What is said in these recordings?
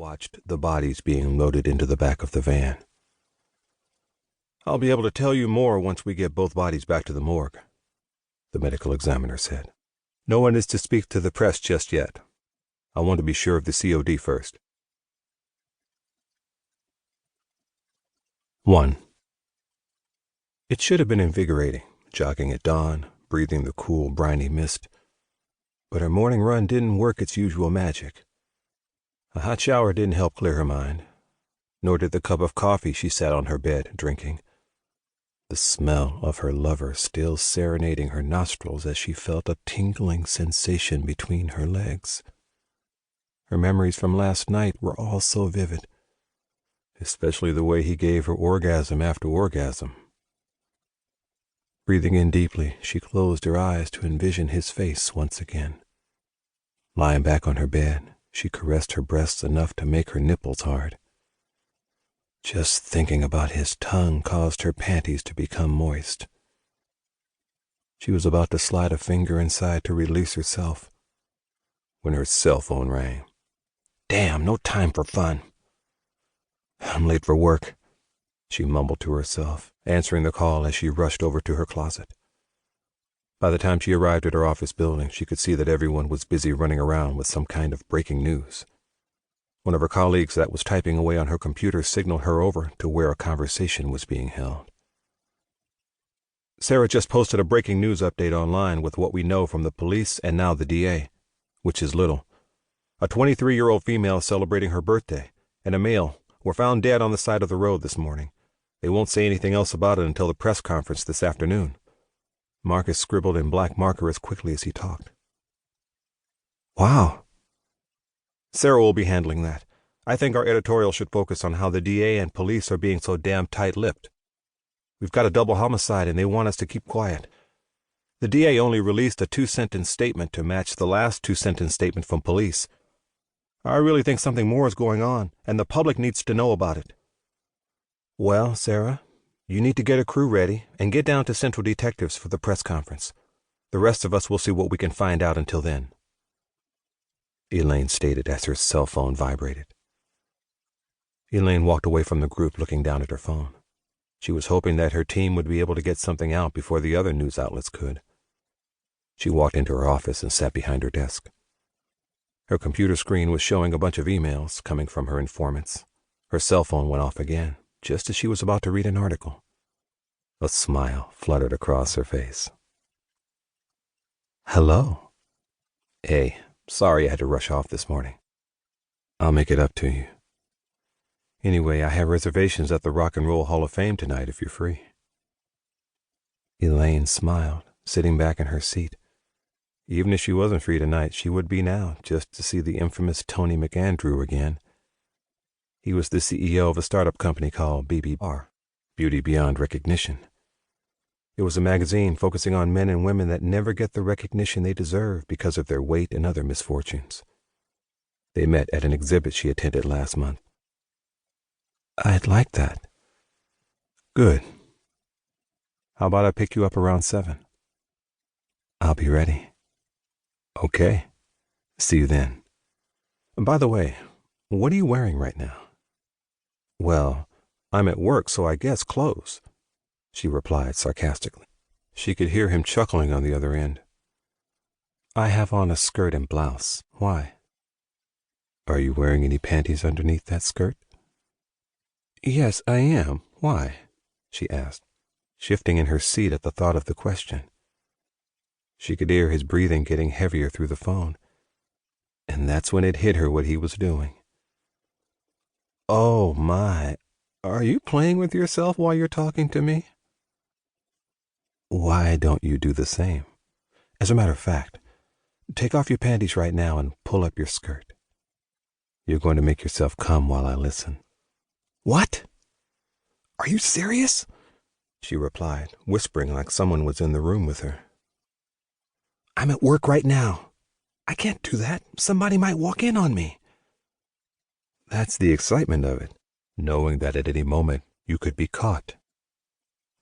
watched the bodies being loaded into the back of the van. "I'll be able to tell you more once we get both bodies back to the morgue," the medical examiner said. "No one is to speak to the press just yet. I want to be sure of the COD first." 1. It should have been invigorating, jogging at dawn, breathing the cool, briny mist. But her morning run didn't work its usual magic. A hot shower didn't help clear her mind, nor did the cup of coffee she sat on her bed drinking. The smell of her lover still serenading her nostrils as she felt a tingling sensation between her legs. Her memories from last night were all so vivid, especially the way he gave her orgasm after orgasm. Breathing in deeply, she closed her eyes to envision his face once again. Lying back on her bed, she caressed her breasts enough to make her nipples hard. Just thinking about his tongue caused her panties to become moist. She was about to slide a finger inside to release herself when her cell phone rang. "Damn, no time for fun. I'm late for work," she mumbled to herself, answering the call as she rushed over to her closet. By the time she arrived at her office building, she could see that everyone was busy running around with some kind of breaking news. One of her colleagues that was typing away on her computer signaled her over to where a conversation was being held. "Sarah just posted a breaking news update online with what we know from the police and now the DA, which is little. A 23-year-old female celebrating her birthday and a male were found dead on the side of the road this morning. They won't say anything else about it until the press conference this afternoon." Marcus scribbled in black marker as quickly as he talked. "Wow." "Sarah will be handling that. I think our editorial should focus on how the DA and police are being so damn tight-lipped. We've got a double homicide and they want us to keep quiet. The DA only released a 2-sentence statement to match the last 2-sentence statement from police. I really think something more is going on, and the public needs to know about it." "Well, Sarah, you need to get a crew ready and get down to Central Detectives for the press conference. The rest of us will see what we can find out until then," Elaine stated as her cell phone vibrated. Elaine walked away from the group looking down at her phone. She was hoping that her team would be able to get something out before the other news outlets could. She walked into her office and sat behind her desk. Her computer screen was showing a bunch of emails coming from her informants. Her cell phone went off again, just as she was about to read an article. A smile fluttered across her face. "Hello." "Hey, sorry I had to rush off this morning." "I'll make it up to you. Anyway, I have reservations at the Rock and Roll Hall of Fame tonight if you're free." Elaine smiled, sitting back in her seat. Even if she wasn't free tonight, she would be now, just to see the infamous Tony McAndrew again. He was the CEO of a startup company called BBR, Beauty Beyond Recognition. It was a magazine focusing on men and women that never get the recognition they deserve because of their weight and other misfortunes. They met at an exhibit she attended last month. "I'd like that." "Good. How about I pick you up around 7? "I'll be ready." "Okay. See you then. By the way, what are you wearing right now?" "Well, I'm at work, so I guess clothes," she replied sarcastically. She could hear him chuckling on the other end. "I have on a skirt and blouse. Why?" "Are you wearing any panties underneath that skirt?" "Yes, I am. Why?" she asked, shifting in her seat at the thought of the question. She could hear his breathing getting heavier through the phone, and that's when it hit her what he was doing. "Oh, my. Are you playing with yourself while you're talking to me?" "Why don't you do the same? As a matter of fact, take off your panties right now and pull up your skirt. You're going to make yourself come while I listen." "What? Are you serious?" she replied, whispering like someone was in the room with her. "I'm at work right now. I can't do that. Somebody might walk in on me." "That's the excitement of it, knowing that at any moment you could be caught.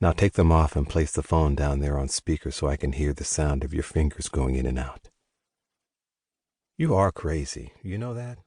Now take them off and place the phone down there on speaker so I can hear the sound of your fingers going in and out." "You are crazy, you know that?"